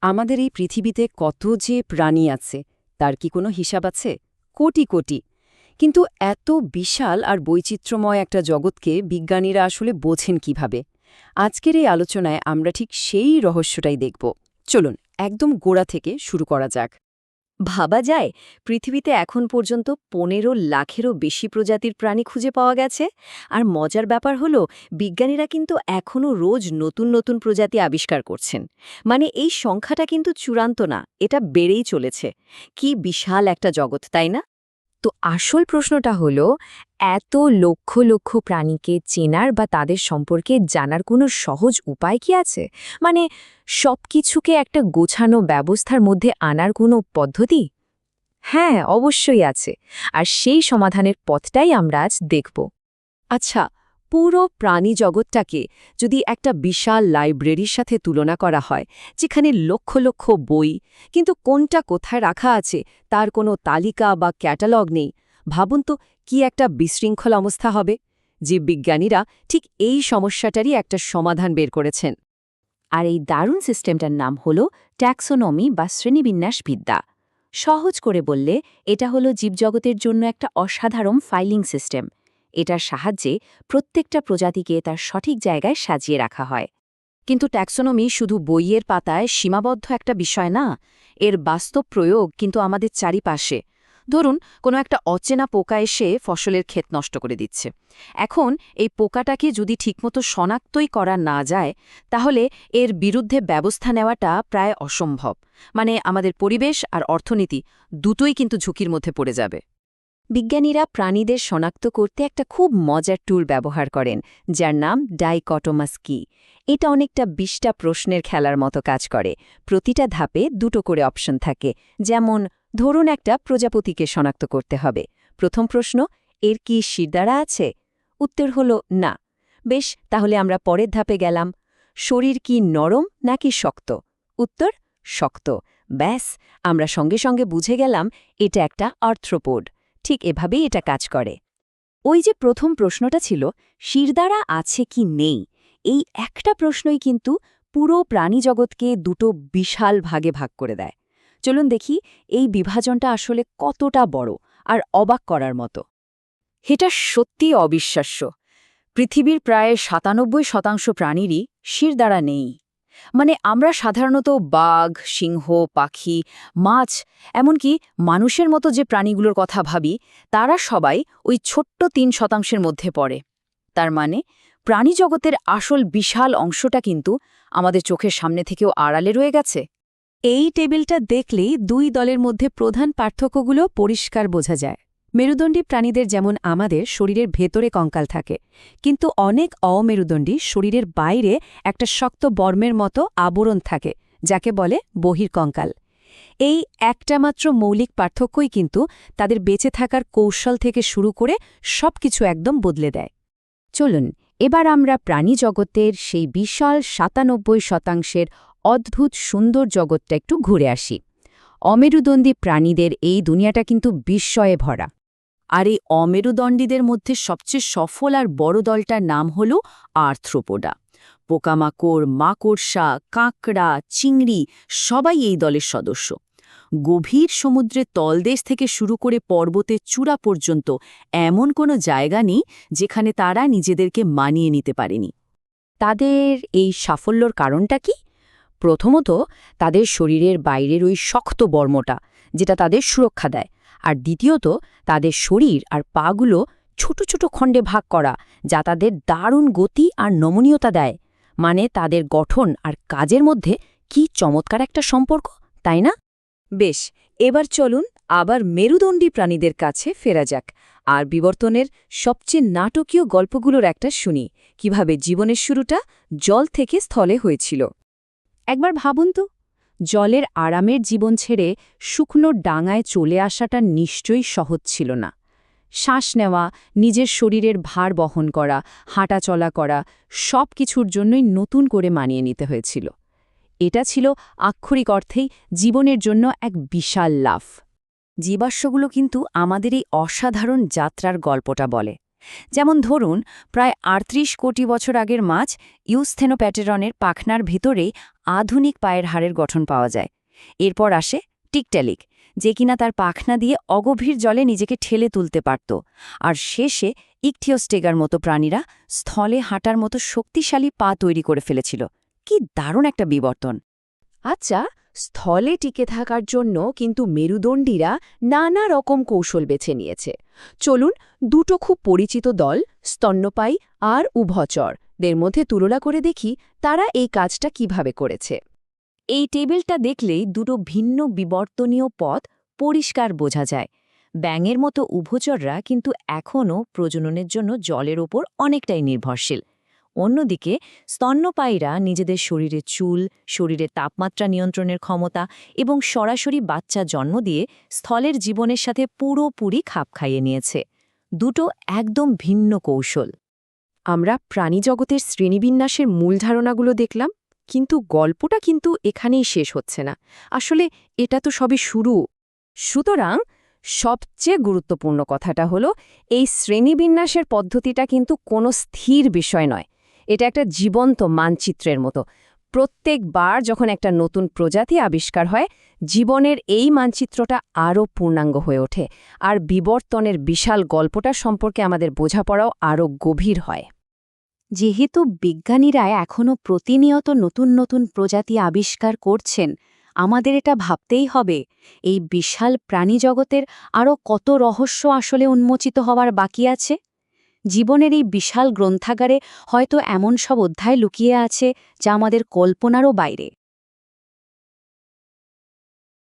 আমাদের এই পৃথিবীতে কত যে প্রাণী আছে তার কি কোনো হিসাব আছে? কোটি কোটি। কিন্তু এত বিশাল আর বৈচিত্র্যময় একটা জগৎকে বিজ্ঞানীরা আসলে বোঝেন কিভাবে? আজকের এই আলোচনায় আমরা ঠিক সেই রহস্যটাই দেখব। চলুন একদম গোড়া থেকে শুরু করা যাক। ভাবা যায় পৃথিবীতে এখন পর্যন্ত 15 লাখেরও বেশি প্রজাতির প্রাণী খুঁজে পাওয়া গেছে। আর মজার ব্যাপার হলো বিজ্ঞানীরা কিন্তু এখনও রোজ নতুন নতুন প্রজাতি আবিষ্কার করছেন। মানে এই সংখ্যাটা কিন্তু চূড়ান্ত না, এটা বেড়েই চলেছে। কি বিশাল একটা জগৎ, তাই না? তো আসল প্রশ্নটা হলো, এত লক্ষ লক্ষ প্রাণীকে চেনার বা তাদের সম্পর্কে জানার কোনো সহজ উপায় কি আছে? মানে সবকিছুকে একটা গোছানো ব্যবস্থার মধ্যে আনার কোনো পদ্ধতি? হ্যাঁ, অবশ্যই আছে। আর সেই সমাধানের পথটাই আমরা আজ দেখব। আচ্ছা, পুরো প্রাণী জগৎটাকে যদি একটা বিশাল লাইব্রেরির সাথে তুলনা করা হয়, যেখানে লক্ষ লক্ষ বই, কিন্তু কোনটা কোথায় রাখা আছে তার কোনো তালিকা বা ক্যাটালগ নেই, ভাবুন তো কি একটা বিশৃঙ্খল অবস্থা হবে। জীববিজ্ঞানীরা ঠিক এই সমস্যাটারই একটা সমাধান বের করেছেন। আর এই দারুণ সিস্টেমটার নাম হলো ট্যাক্সোনমি বা শ্রেণীবিন্যাসবিদ্যা। সহজ করে বললে এটা হলো জীবজগতের জন্য একটা অসাধারণ ফাইলিং সিস্টেম। এটার সাহায্যে প্রত্যেকটা প্রজাতিকে তার সঠিক জায়গায় সাজিয়ে রাখা হয়। কিন্তু ট্যাক্সোনমি শুধু বইয়ের পাতায় সীমাবদ্ধ একটা বিষয় না, এর বাস্তব প্রয়োগ কিন্তু আমাদের চারিপাশে। ধরুন কোনো একটা অচেনা পোকা এসে ফসলের ক্ষেত নষ্ট করে দিচ্ছে। এখন এই পোকাটাকে যদি ঠিকমতো শনাক্তই করা না যায়, তাহলে এর বিরুদ্ধে ব্যবস্থা নেওয়াটা প্রায় অসম্ভব। মানে আমাদের পরিবেশ আর অর্থনীতি দুটোই কিন্তু ঝুঁকির মধ্যে পড়ে যাবে। বিজ্ঞানীরা প্রাণীদের শনাক্ত করতে একটা খুব মজার টুল ব্যবহার করেন, যার নাম ডাইকটোমাস কি। এটা অনেকটা 20টা প্রশ্নের খেলার মতো কাজ করে। প্রতিটা ধাপে দুটো করে অপশন থাকে। যেমন ধরুন একটা প্রজাপতিকে শনাক্ত করতে হবে। প্রথম প্রশ্ন, এর কি শিরদাঁড়া আছে? উত্তর হলো না। বেশ, তাহলে আমরা পরের ধাপে গেলাম। শরীর কি নরম নাকি শক্ত? উত্তর শক্ত। ব্যাস, আমরা সঙ্গে সঙ্গে বুঝে গেলাম এটা একটা আর্থ্রোপোড। ঠিক এভাবেই এটা কাজ করে। ওই যে প্রথম প্রশ্নটা ছিল শিরদাঁড়া আছে কি নেই, এই একটা প্রশ্নই কিন্তু পুরো প্রাণীজগৎকে দুটো বিশাল ভাগে ভাগ করে দেয়। চলুন দেখি এই বিভাজনটা আসলে কতটা বড় আর অবাক করার মতো। এটা সত্যিই অবিশ্বাস্য। পৃথিবীর প্রায় ৯৭% প্রাণীরই শিরদাঁড়া নেই। মানে আমরা সাধারণত বাঘ, সিংহ, পাখি, মাছ, এমনকি মানুষের মতো যে প্রাণীগুলোর কথা ভাবি, তারা সবাই ওই ছোট্ট ৩% মধ্যে পড়ে। তার মানে প্রাণীজগতের আসল বিশাল অংশটা কিন্তু আমাদের চোখের সামনে থেকেও আড়ালে রয়ে গেছে। এই টেবিলটা দেখলেই দুই দলের মধ্যে প্রধান পার্থক্যগুলো পরিষ্কার বোঝা যায়। মেরুদণ্ডী প্রাণীদের যেমন আমাদের শরীরের ভেতরে কঙ্কাল থাকে, কিন্তু অনেক অমেরুদণ্ডী শরীরের বাইরে একটা শক্ত বর্মের মতো আবরণ থাকে, যাকে বলে বহির্কঙ্কাল। এই একটা মাত্র মৌলিক পার্থক্যই কিন্তু তাদের বেঁচে থাকার কৌশল থেকে শুরু করে সবকিছু একদম বদলে দেয়। চলুন এবার আমরা প্রাণী জগতের সেই বিশাল ৯৭% অদ্ভুত সুন্দর জগৎটা একটু ঘুরে আসি। অমেরুদণ্ডী প্রাণীদের এই দুনিয়াটা কিন্তু বিস্ময়ে ভরা। আর এই অমেরুদণ্ডীদের মধ্যে সবচেয়ে সফল আর বড় দলটার নাম হল আর্থ্রোপোডা। পোকামাকড়, মাকড়সা, কাঁকড়া, চিংড়ি সবাই এই দলের সদস্য। গভীর সমুদ্রের তলদেশ থেকে শুরু করে পর্বতের চূড়া পর্যন্ত এমন কোনো জায়গা নেই যেখানে তারা নিজেদেরকে মানিয়ে নিতে পারেনি। তাদের এই সাফল্যর কারণটা কি? প্রথমত, তাদের শরীরের বাইরের ওই শক্ত বর্মটা, যেটা তাদের সুরক্ষা দেয়। আর দ্বিতীয়ত, তাদের শরীর আর পাগুলো ছোট ছোট খণ্ডে ভাগ করা, যা তাদের দারুণ গতি আর নমনীয়তা দেয়। মানে তাদের গঠন আর কাজের মধ্যে কি চমৎকার একটা সম্পর্ক, তাই না? বেশ, এবার চলুন আবার মেরুদণ্ডী প্রাণীদের কাছে ফেরা যাক আর বিবর্তনের সবচেয়ে নাটকীয় গল্পগুলোর একটা শুনি, কিভাবে জীবনের শুরুটা জল থেকে স্থলে হয়েছিল। একবার ভাবুন তো, জলের আরামের জীবন ছেড়ে শুকনো ডাঙায় চলে আসাটা নিশ্চয়ই সহজ ছিল না। শ্বাস নেওয়া, নিজের শরীরের ভার বহন করা, হাঁটা চলা করা, সব কিছুর জন্যই নতুন করে মানিয়ে নিতে হয়েছিল। এটা ছিল আক্ষরিক অর্থেই জীবনের জন্য এক বিশাল লাফ। জীবাশ্মগুলো কিন্তু আমাদের এই অসাধারণ যাত্রার গল্পটা বলে। যেমন ধরুন, প্রায় ৩৮ কোটি বছর আগের মাছ ইউস্থেনোপ্যাটেরনের পাখনার ভেতরেই আধুনিক পায়ের হাড়ের গঠন পাওয়া যায়। এরপর আসে টিকট্যালিক, যে কিনা তার পাখনা দিয়ে অগভীর জলে নিজেকে ঠেলে তুলতে পারত। আর শেষে ইকথিওস্টেগার মতো প্রাণীরা স্থলে হাঁটার মতো শক্তিশালী পা তৈরি করে ফেলেছিল। কি দারুণ একটা বিবর্তন! আচ্ছা, স্থলে টিকে থাকার জন্য কিন্তু মেরুদণ্ডীরা নানা রকম কৌশল বেছে নিয়েছে। চলুন দুটো খুব পরিচিত দল, স্তন্যপায়ী আর উভচর, দের মধ্যে তুলনা করে দেখি তারা এই কাজটা কিভাবে করেছে। এই টেবিলটা দেখলেই দুটো ভিন্ন বিবর্তনীয় পথ পরিষ্কার বোঝা যায়। ব্যাঙের মতো উভচররা কিন্তু এখনও প্রজননের জন্য জলের ওপর অনেকটাই নির্ভরশীল। অন্যদিকে স্তন্যপায়ীরা নিজেদের শরীরে চুল, শরীরে তাপমাত্রা নিয়ন্ত্রণের ক্ষমতা এবং সরাসরি বাচ্চা জন্ম দিয়ে স্থলের জীবনের সাথে পুরোপুরি খাপ খাইয়ে নিয়েছে। দুটো একদম ভিন্ন কৌশল। আমরা প্রাণীজগতের শ্রেণীবিন্যাসের মূল ধারণাগুলো দেখলাম, কিন্তু গল্পটা কিন্তু এখানেই শেষ হচ্ছে না। আসলে এটা তো সবে শুরু। সুতরাং সবচেয়ে গুরুত্বপূর্ণ কথাটা হলো, এই শ্রেণীবিন্যাসের পদ্ধতিটা কিন্তু কোনো স্থির বিষয় নয়। এটা একটা জীবন্ত মানচিত্রের মতো। প্রত্যেকবার যখন একটা নতুন প্রজাতি আবিষ্কার হয়, জীবনের এই মানচিত্রটা আরও পূর্ণাঙ্গ হয়ে ওঠে, আর বিবর্তনের বিশাল গল্পটা সম্পর্কে আমাদের বোঝাপড়াও আরও গভীর হয়। যেহেতু বিজ্ঞানীরা এখনও প্রতিনিয়ত নতুন নতুন প্রজাতি আবিষ্কার করছেন, আমাদের এটা ভাবতেই হবে এই বিশাল প্রাণীজগতের আরও কত রহস্য আসলে উন্মোচিত হওয়ার বাকি আছে। জীবনের এই বিশাল গ্রন্থাগারে হয়তো এমন সব অধ্যায় লুকিয়ে আছে যা আমাদের কল্পনারও বাইরে।